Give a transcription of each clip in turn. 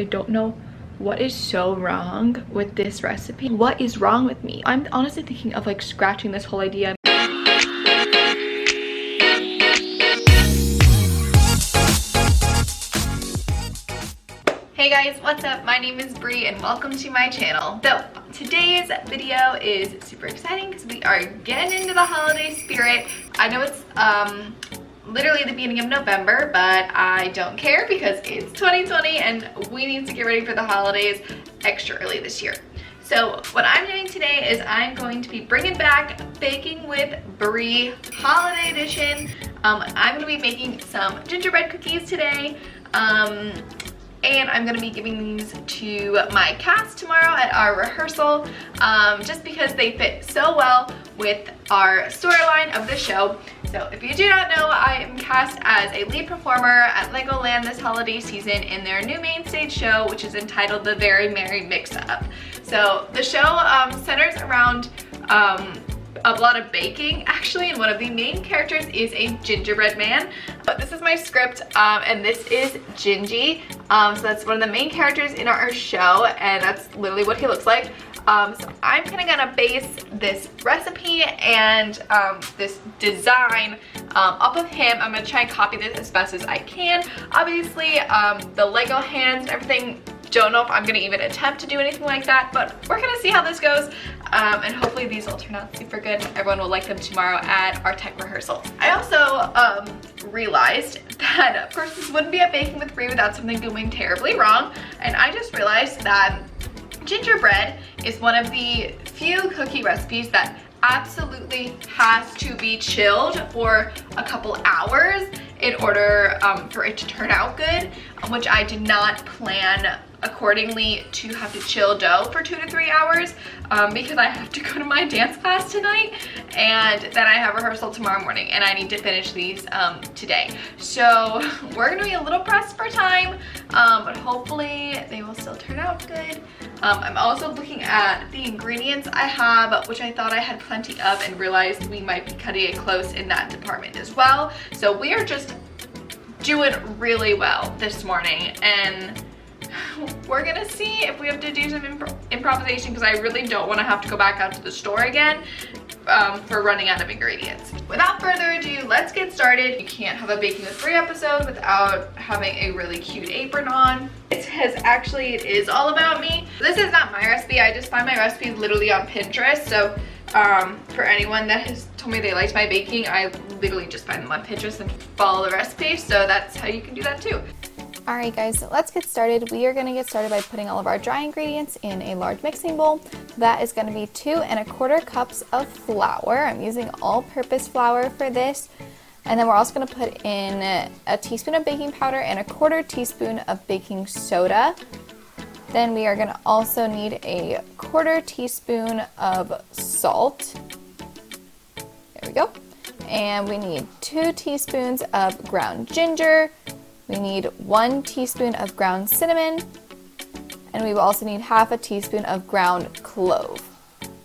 I don't know what is so wrong with this recipe. What is wrong with me? I'm honestly thinking of like scratching this whole idea. Hey guys, what's up? My name is Bri and welcome to my channel. So today's video is super exciting because we are getting into the holiday spirit. I know it's literally the beginning of November, but I don't care because it's 2020 and we need to get ready for the holidays extra early this year. So what I'm doing today is I'm going to be bringing back Baking with Bri Holiday Edition. I'm going to be making some gingerbread cookies today. And I'm gonna be giving these to my cast tomorrow at our rehearsal, just because they fit so well with our storyline of the show. So if you do not know, I am cast as a lead performer at Legoland this holiday season in their new main stage show, which is entitled The Very Merry Mix-Up. So the show centers around a lot of baking actually, and one of the main characters is a gingerbread man. But this is my script, and this is Gingy. So that's one of the main characters in our show, and that's literally what he looks like. So I'm kind of gonna base this recipe and this design off of him. I'm gonna try and copy this as best as I can. Obviously, the Lego hands and everything, don't know if I'm gonna even attempt to do anything like that, but we're gonna see how this goes, and hopefully these will turn out super good. Everyone will like them tomorrow at our tech rehearsal. I also realized that of course this wouldn't be a Baking with Bri without something going terribly wrong, and I just realized that gingerbread is one of the few cookie recipes that absolutely has to be chilled for a couple hours in order for it to turn out good, which I did not plan accordingly to have to chill dough for 2 to 3 hours, because I have to go to my dance class tonight, and then I have rehearsal tomorrow morning, and I need to finish these today. So we're gonna be a little pressed for time, but hopefully they will still turn out good. I'm also looking at the ingredients I have, which I thought I had plenty of, and realized we might be cutting it close in that department as well. So we are just doing really well this morning, and we're gonna see if we have to do some improvisation, because I really don't want to have to go back out to the store again for running out of ingredients. Without further ado, let's get started. You can't have a Baking with Bri episode without having a really cute apron on. It is all about me. This is not my recipe. I just find my recipes literally on Pinterest. So for anyone that has told me they liked my baking, I literally just find them on Pinterest and follow the recipe. So that's how you can do that too. Alright guys, so let's get started. We are going to get started by putting all of our dry ingredients in a large mixing bowl. That is going to be 2 1/4 cups of flour. I'm using all-purpose flour for this. And then we're also going to put in a teaspoon of baking powder and 1/4 teaspoon of baking soda. Then we are going to also need a 1/4 teaspoon of salt. There we go. And we need 2 teaspoons of ground ginger. We need 1 teaspoon of ground cinnamon, and we will also need 1/2 teaspoon of ground clove.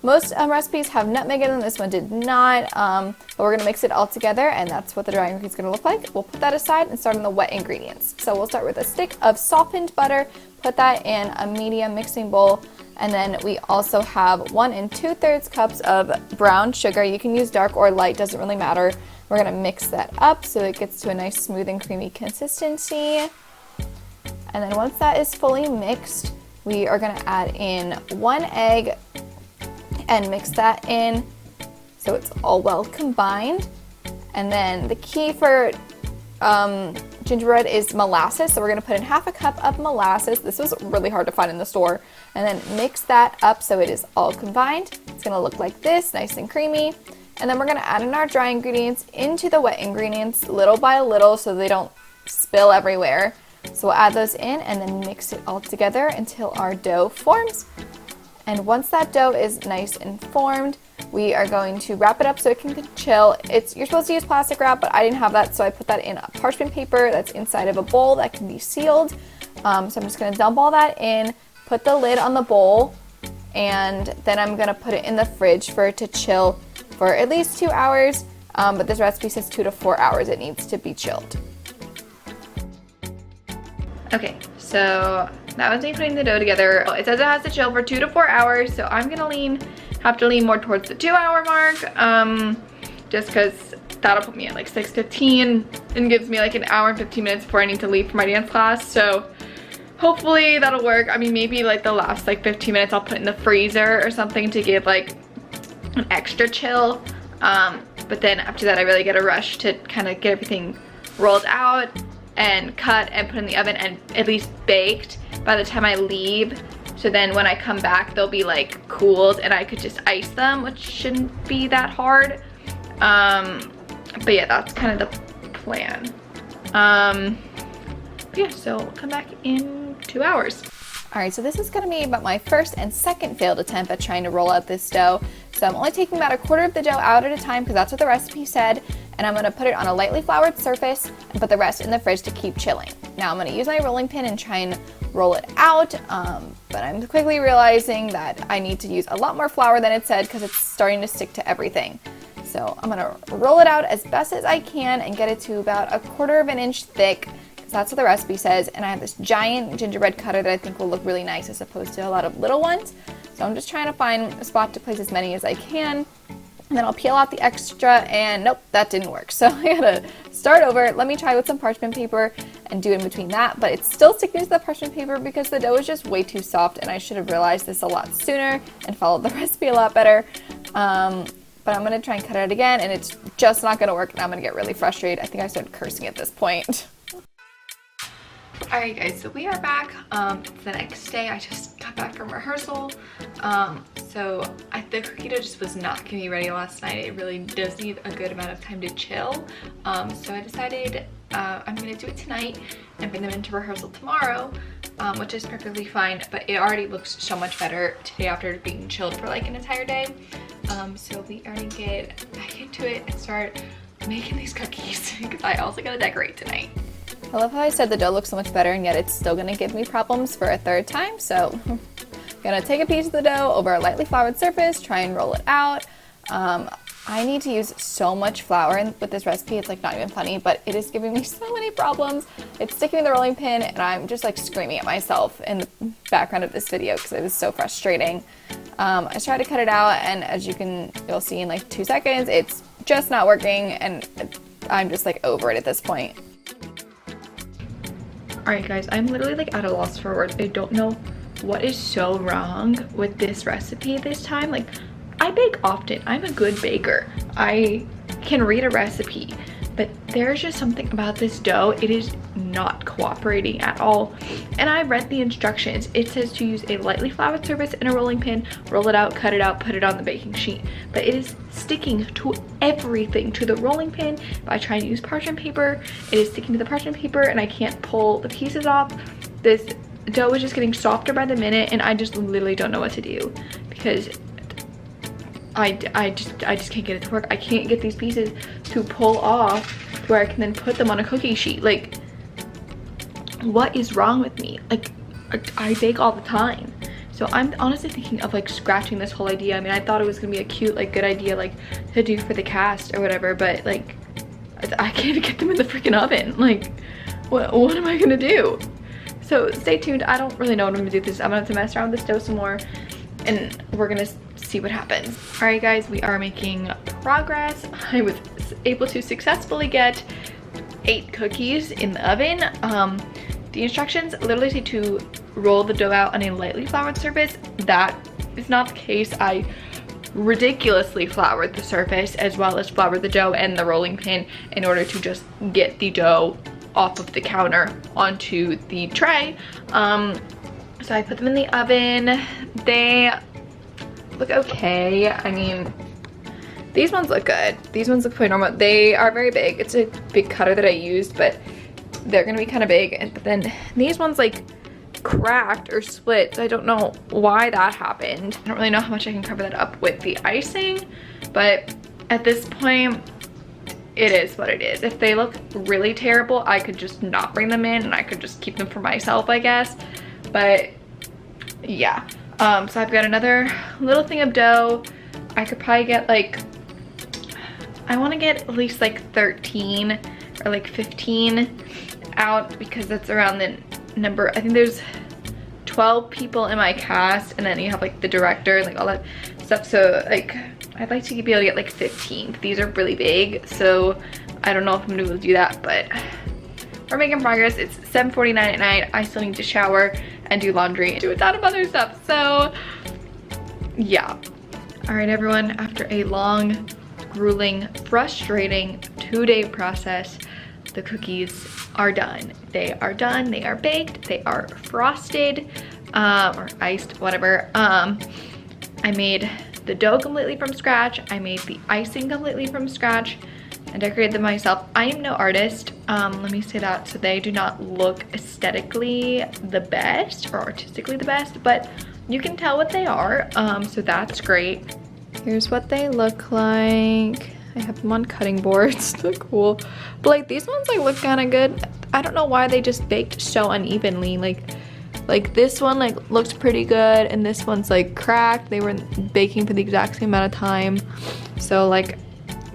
Most recipes have nutmeg in them, this one did not, but we're going to mix it all together, and that's what the dry ingredient is going to look like. We'll put that aside and start on the wet ingredients. So we'll start with a stick of softened butter, put that in a medium mixing bowl, and then we also have 1 2/3 cups of brown sugar. You can use dark or light, doesn't really matter. We're going to mix that up so it gets to a nice smooth and creamy consistency. And then once that is fully mixed, we are going to add in 1 egg and mix that in so it's all well combined. And then the key for gingerbread is molasses, so we're going to put in 1/2 cup of molasses. This was really hard to find in the store. And then mix that up so it is all combined. It's going to look like this, nice and creamy. And then we're going to add in our dry ingredients into the wet ingredients little by little so they don't spill everywhere. So we'll add those in and then mix it all together until our dough forms. And once that dough is nice and formed, we are going to wrap it up so it can chill. You're supposed to use plastic wrap, but I didn't have that, so I put that in a parchment paper that's inside of a bowl that can be sealed. So I'm just going to dump all that in, put the lid on the bowl, and then I'm going to put it in the fridge for it to chill for at least 2 hours, but this recipe says 2 to 4 hours it needs to be chilled. Okay, so that was me putting the dough together. It says it has to chill for 2 to 4 hours, so I'm gonna have to lean more towards the 2-hour mark, just because that'll put me at like 6:15 and gives me like an hour and 15 minutes before I need to leave for my dance class. So hopefully that'll work. I mean, maybe like the last like 15 minutes I'll put in the freezer or something to give like an extra chill. But then after that I really get a rush to kind of get everything rolled out and cut and put in the oven and at least baked by the time I leave. So then when I come back, they'll be like cooled and I could just ice them, which shouldn't be that hard. But yeah, that's kind of the plan. Yeah, so we'll come back in 2 hours. All right, so this is gonna be about my first and second failed attempt at trying to roll out this dough. So I'm only taking about 1/4 of the dough out at a time because that's what the recipe said. And I'm gonna put it on a lightly floured surface and put the rest in the fridge to keep chilling. Now I'm gonna use my rolling pin and try and roll it out. But I'm quickly realizing that I need to use a lot more flour than it said because it's starting to stick to everything. So I'm gonna roll it out as best as I can and get it to about 1/4 of an inch thick. That's what the recipe says, and I have this giant gingerbread cutter that I think will look really nice as opposed to a lot of little ones. So I'm just trying to find a spot to place as many as I can, and then I'll peel out the extra, and nope, that didn't work. So I gotta start over. Let me try with some parchment paper and do in between that, but it's still sticking to the parchment paper because the dough is just way too soft, and I should have realized this a lot sooner and followed the recipe a lot better. But I'm gonna try and cut it again, and it's just not gonna work, and I'm gonna get really frustrated. I think I started cursing at this point. Alright guys, so we are back. It's the next day. I just got back from rehearsal. So the cookie dough just was not gonna be ready last night. It really does need a good amount of time to chill. So I decided I'm gonna do it tonight and bring them into rehearsal tomorrow, which is perfectly fine, but it already looks so much better today after being chilled for like an entire day. So we already get back into it and start making these cookies because I also gotta decorate tonight. I love how I said the dough looks so much better and yet it's still gonna give me problems for a third time. So I'm gonna take a piece of the dough over a lightly floured surface, try and roll it out. I need to use so much flour with this recipe, it's like not even funny, but it is giving me so many problems. It's sticking in the rolling pin and I'm just like screaming at myself in the background of this video because it was so frustrating. I tried to cut it out and as you'll see in like 2 seconds, it's just not working and I'm just like over it at this point. Alright guys, I'm literally like at a loss for words. I don't know what is so wrong with this recipe this time. Like, I bake often. I'm a good baker. I can read a recipe, but there's just something about this dough. It is not cooperating at all. And I read the instructions. It says to use a lightly floured surface and a rolling pin, roll it out, cut it out, put it on the baking sheet. But it is sticking to everything, to the rolling pin. If I try to use parchment paper, it is sticking to the parchment paper and I can't pull the pieces off. This dough is just getting softer by the minute and I just literally don't know what to do because I just can't get it to work. I can't get these pieces to pull off where I can then put them on a cookie sheet. Like, what is wrong with me? Like, I bake all the time. So I'm honestly thinking of like scratching this whole idea. I mean, I thought it was gonna be a cute, like good idea like to do for the cast or whatever, but like I can't even get them in the freaking oven. Like, what am I gonna do? So stay tuned. I don't really know what I'm gonna do with this. I'm gonna have to mess around with this dough some more and we're gonna see what happens. All right guys, we are making progress. I was able to successfully get 8 cookies in the oven. The instructions literally say to roll the dough out on a lightly floured surface. That is not the case. I ridiculously floured the surface as well as floured the dough and the rolling pin in order to just get the dough off of the counter onto the tray. So I put them in the oven. They look okay. I mean, these ones look good. These ones look quite normal. They are very big. It's a big cutter that I used, but they're gonna be kind of big. And then these ones like cracked or split. So I don't know why that happened. I don't really know how much I can cover that up with the icing, but at this point, it is what it is. If they look really terrible, I could just not bring them in and I could just keep them for myself, I guess. But yeah. So I've got another little thing of dough. I could probably get like, I want to get at least like 13 or like 15 out because that's around the number. I think there's 12 people in my cast, and then you have like the director and like all that stuff. So like I'd like to be able to get like 15. These are really big, so I don't know if I'm gonna be able to do that, but we're making progress. It's 7:49 at night. I still need to shower and do laundry and do a ton of other stuff. So yeah. All right, everyone, after a long, grueling, frustrating 2-day process, the cookies are done. They are done, they are baked, they are frosted, or iced, whatever. I made the dough completely from scratch. I made the icing completely from scratch. I decorated them myself. I am no artist, let me say that, so they do not look aesthetically the best or artistically the best, but you can tell what they are, so that's great. Here's what they look like. I have them on cutting boards. They're cool. But like these ones like look kind of good. I don't know why they just baked so unevenly. Like this one like looks pretty good, and this one's like cracked. They were baking for the exact same amount of time. So like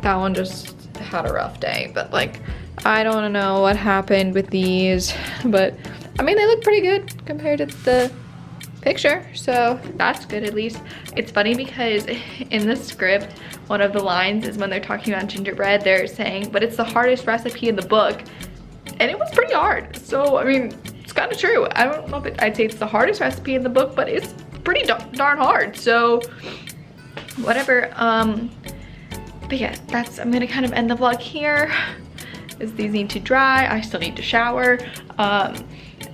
that one just had a rough day. But like I don't know what happened with these. But I mean, they look pretty good compared to the picture, so that's good at least. It's funny because in the script, one of the lines is when they're talking about gingerbread, they're saying, but it's the hardest recipe in the book, and it was pretty hard. So I mean, it's kind of true. I don't know if I'd say it's the hardest recipe in the book, but it's pretty darn hard. So whatever. But yeah, I'm gonna kind of end the vlog here, as these need to dry. I still need to shower.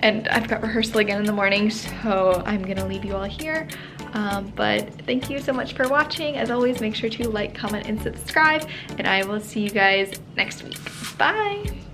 And I've got rehearsal again in the morning, so I'm gonna leave you all here. But thank you so much for watching. As always, make sure to like, comment, and subscribe, and I will see you guys next week. Bye!